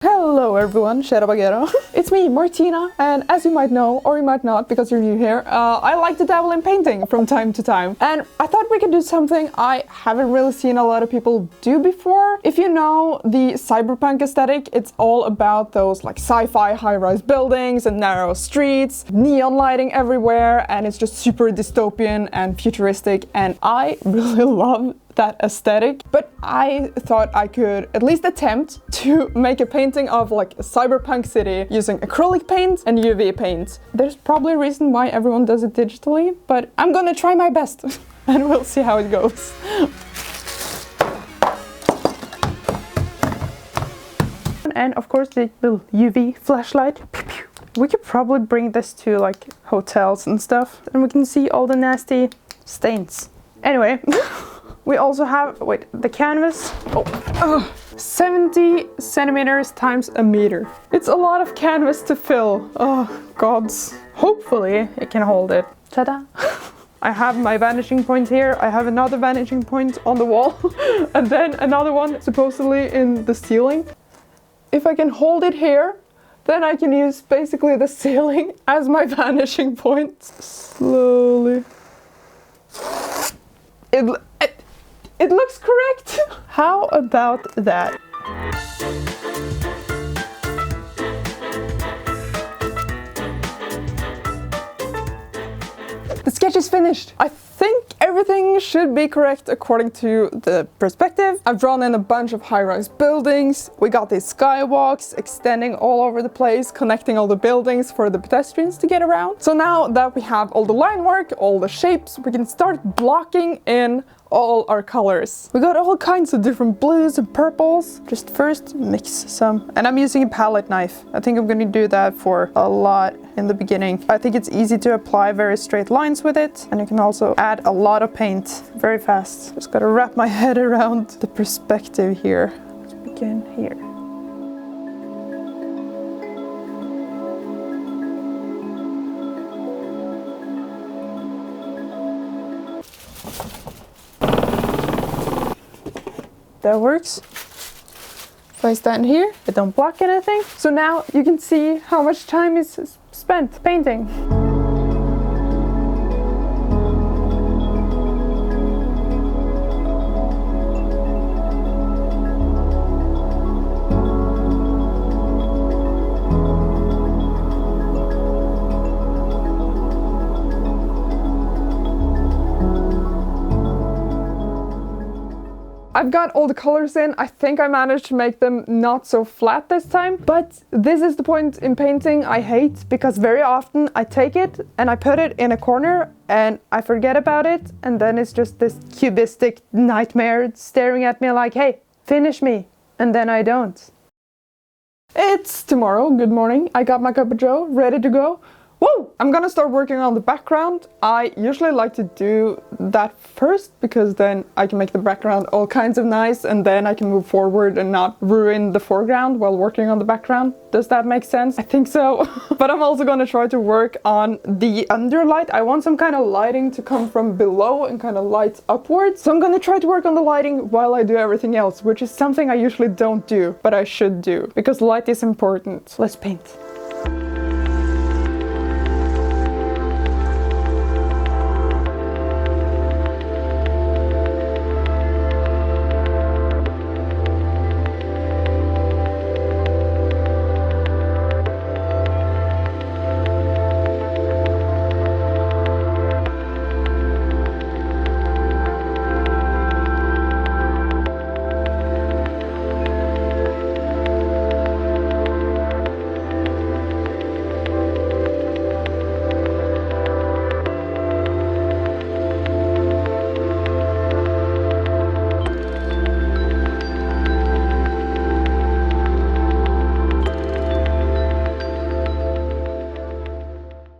Hello everyone, Shadowbagero. It's me, Martina, and as you might know, or you might not because you're new here, I like to dabble in painting from time to time. And I thought we could do something I haven't really seen a lot of people do before. If you know the Cyberpunk aesthetic, it's all about those like sci-fi high-rise buildings and narrow streets, neon lighting everywhere, and it's just super dystopian and futuristic, and I really love that aesthetic. But I thought I could at least attempt to make a painting of like a cyberpunk city using acrylic paint and UV paint. There's probably a reason why everyone does it digitally, but I'm gonna try my best and we'll see how it goes. And of course the little UV flashlight. We could probably bring this to like hotels and stuff, and we can see all the nasty stains. Anyway. We also have, the canvas, 70 centimeters times a meter. It's a lot of canvas to fill. Oh, gods. Hopefully it can hold it. Ta-da! I have my vanishing point here. I have another vanishing point on the wall and then another one supposedly in the ceiling. If I can hold it here, then I can use basically the ceiling as my vanishing point. Slowly. It looks correct! How about that? The sketch is finished! I think everything should be correct according to the perspective. I've drawn in a bunch of high-rise buildings. We got these skywalks extending all over the place, connecting all the buildings for the pedestrians to get around. So now that we have all the line work, all the shapes, we can start blocking in all our colors. We got all kinds of different blues and purples. Just first mix some. And I'm using a palette knife. I think I'm gonna do that for a lot in the beginning. I think it's easy to apply very straight lines with it. And you can also add a lot of paint very fast. Just gotta wrap my head around the perspective here. Let's begin here. That works. If I stand here, I don't block anything. So now you can see how much time is spent painting. I've got all the colors in. I think I managed to make them not so flat this time, but this is the point in painting I hate, because very often I take it and I put it in a corner and I forget about it, and then it's just this cubistic nightmare staring at me like, hey, finish me, and then I don't. It's tomorrow, good morning. I got my cup of joe, ready to go. Whoa! I'm gonna start working on the background. I usually like to do that first because then I can make the background all kinds of nice, and then I can move forward and not ruin the foreground while working on the background. Does that make sense? I think so. But I'm also gonna try to work on the underlight. I want some kind of lighting to come from below and kind of light upwards. So I'm gonna try to work on the lighting while I do everything else, which is something I usually don't do, but I should do because light is important. Let's paint.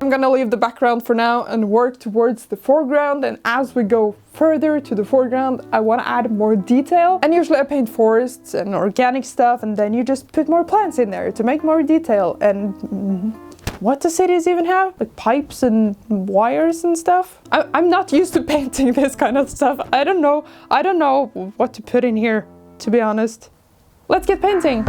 I'm gonna leave the background for now and work towards the foreground, and as we go further to the foreground I want to add more detail, and usually I paint forests and organic stuff, and then you just put more plants in there to make more detail. And what do cities even have? Like pipes and wires and stuff? I'm not used to painting this kind of stuff. I don't know what to put in here, to be honest. Let's get painting!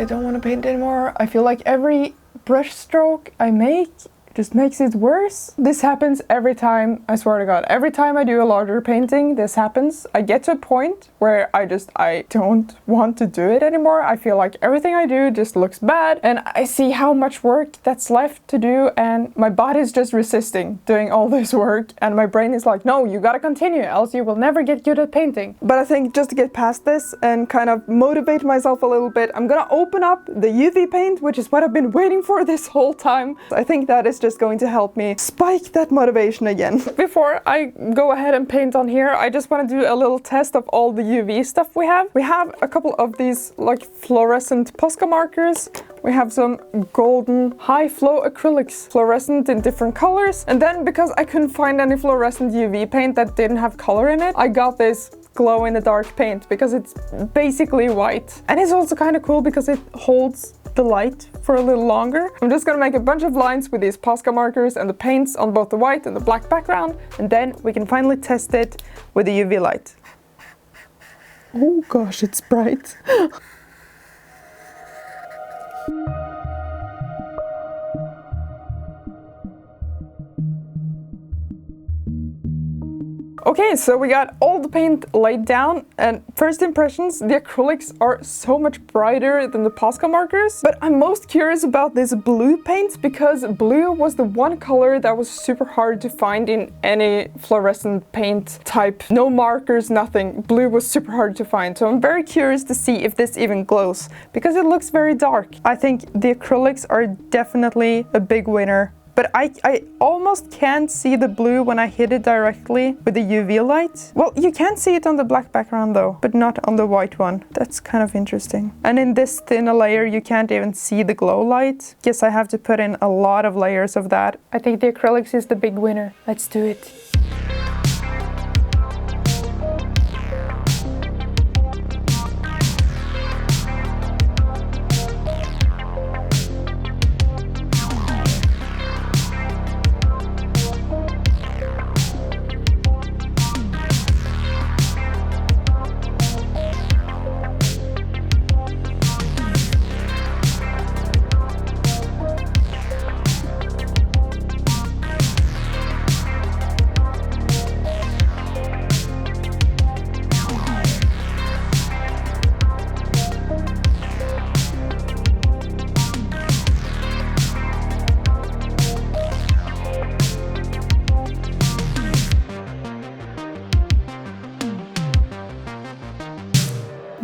I don't want to paint anymore. I feel like every brush stroke I make just makes it worse. This happens every time, I swear to God. Every time I do a larger painting, this happens. I get to a point where I don't want to do it anymore. I feel like everything I do just looks bad, and I see how much work that's left to do, and my body's just resisting doing all this work, and my brain is like, no, you gotta continue, else you will never get good at painting. But I think just to get past this and kind of motivate myself a little bit, I'm gonna open up the UV paint, which is what I've been waiting for this whole time. I think that is just going to help me spike that motivation again. Before I go ahead and paint on here, I just want to do a little test of all the UV stuff we have. We have a couple of these like fluorescent Posca markers. We have some golden high flow acrylics, fluorescent in different colors. And then because I couldn't find any fluorescent UV paint that didn't have color in it, I got this glow in the dark paint because it's basically white. And it's also kind of cool because it holds the light for a little longer. I'm just gonna make a bunch of lines with these Posca markers and the paints on both the white and the black background, and then we can finally test it with the UV light. Oh gosh, it's bright. Okay, so we got all the paint laid down, and first impressions, the acrylics are so much brighter than the Posca markers. But I'm most curious about this blue paint because blue was the one color that was super hard to find in any fluorescent paint type. No markers, nothing. Blue was super hard to find, so I'm very curious to see if this even glows because it looks very dark. I think the acrylics are definitely a big winner. But I almost can't see the blue when I hit it directly with the UV light. Well, you can see it on the black background though, but not on the white one. That's kind of interesting. And in this thinner layer, you can't even see the glow light. Guess I have to put in a lot of layers of that. I think the acrylics is the big winner. Let's do it.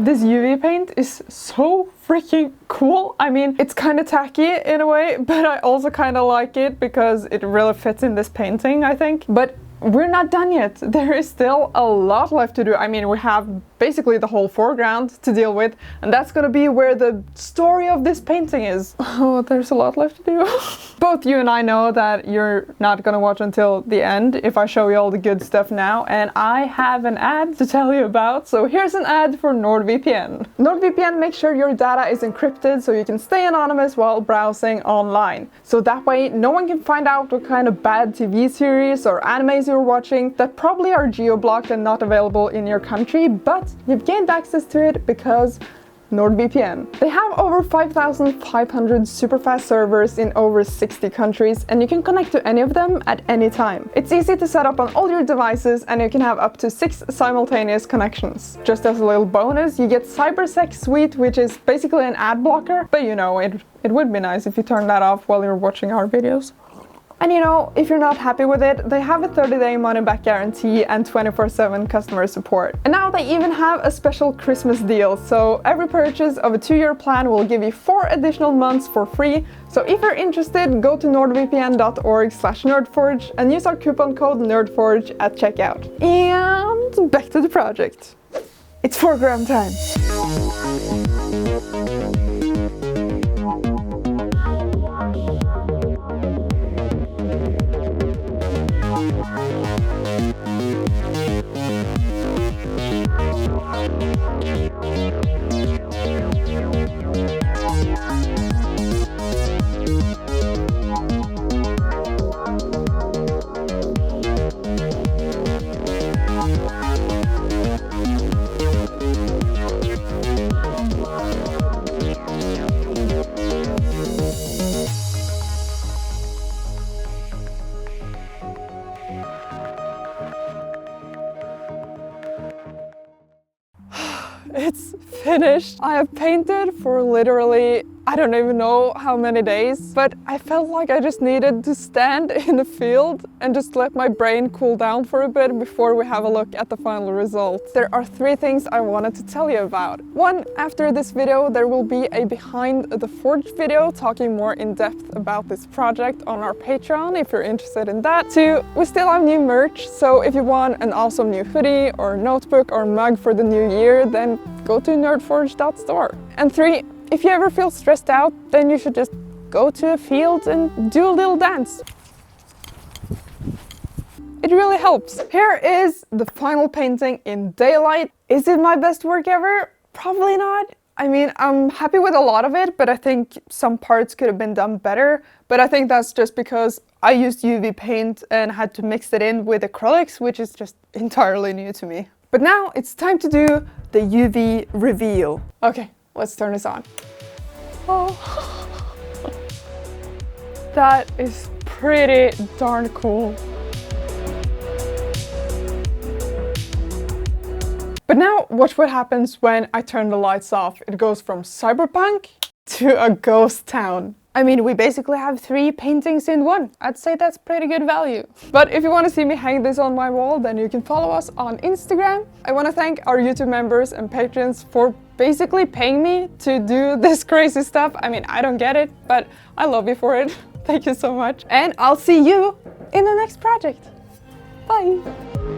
This UV paint is so freaking cool. I mean, it's kind of tacky in a way, but I also kind of like it because it really fits in this painting, I think. But we're not done yet. There is still a lot left to do. I mean, we have basically the whole foreground to deal with, and that's gonna be where the story of this painting is. Oh, there's a lot left to do. Both you and I know that you're not gonna watch until the end if I show you all the good stuff now, and I have an ad to tell you about, so here's an ad for NordVPN. NordVPN makes sure your data is encrypted so you can stay anonymous while browsing online. So that way no one can find out what kind of bad TV series or animes you're watching that probably are geo-blocked and not available in your country, but you've gained access to it because NordVPN. They have over 5,500 super fast servers in over 60 countries, and you can connect to any of them at any time. It's easy to set up on all your devices, and you can have up to 6 simultaneous connections. Just as a little bonus, you get Cyberpunk Suite, which is basically an ad blocker, but you know, it would be nice if you turn that off while you're watching our videos. And you know, if you're not happy with it, they have a 30-day money-back guarantee and 24/7 customer support. And now they even have a special Christmas deal, so every purchase of a 2-year plan will give you 4 additional months for free. So if you're interested, go to nordvpn.org/nerdforge and use our coupon code NERDFORGE at checkout. And back to the project. It's foreground time. it's finished. I have painted for literally, I don't even know how many days, but I felt like I just needed to stand in the field and just let my brain cool down for a bit before we have a look at the final result. There are 3 things I wanted to tell you about. 1, after this video there will be a behind the forge video talking more in depth about this project on our Patreon if you're interested in that. 2, we still have new merch, so if you want an awesome new hoodie or notebook or mug for the new year, then go to nerdforge.store. And 3, if you ever feel stressed out, then you should just go to a field and do a little dance. It really helps. Here is the final painting in daylight. Is it my best work ever? Probably not. I mean, I'm happy with a lot of it, but I think some parts could have been done better. But I think that's just because I used UV paint and had to mix it in with acrylics, which is just entirely new to me. But now it's time to do the UV reveal. Okay. Let's turn this on. Oh, that is pretty darn cool. But now watch what happens when I turn the lights off. It goes from cyberpunk to a ghost town. I mean, we basically have 3 paintings in one. I'd say that's pretty good value. But if you want to see me hang this on my wall, then you can follow us on Instagram. I want to thank our YouTube members and patrons for basically paying me to do this crazy stuff. I mean, I don't get it, but I love you for it. Thank you so much. And I'll see you in the next project. Bye.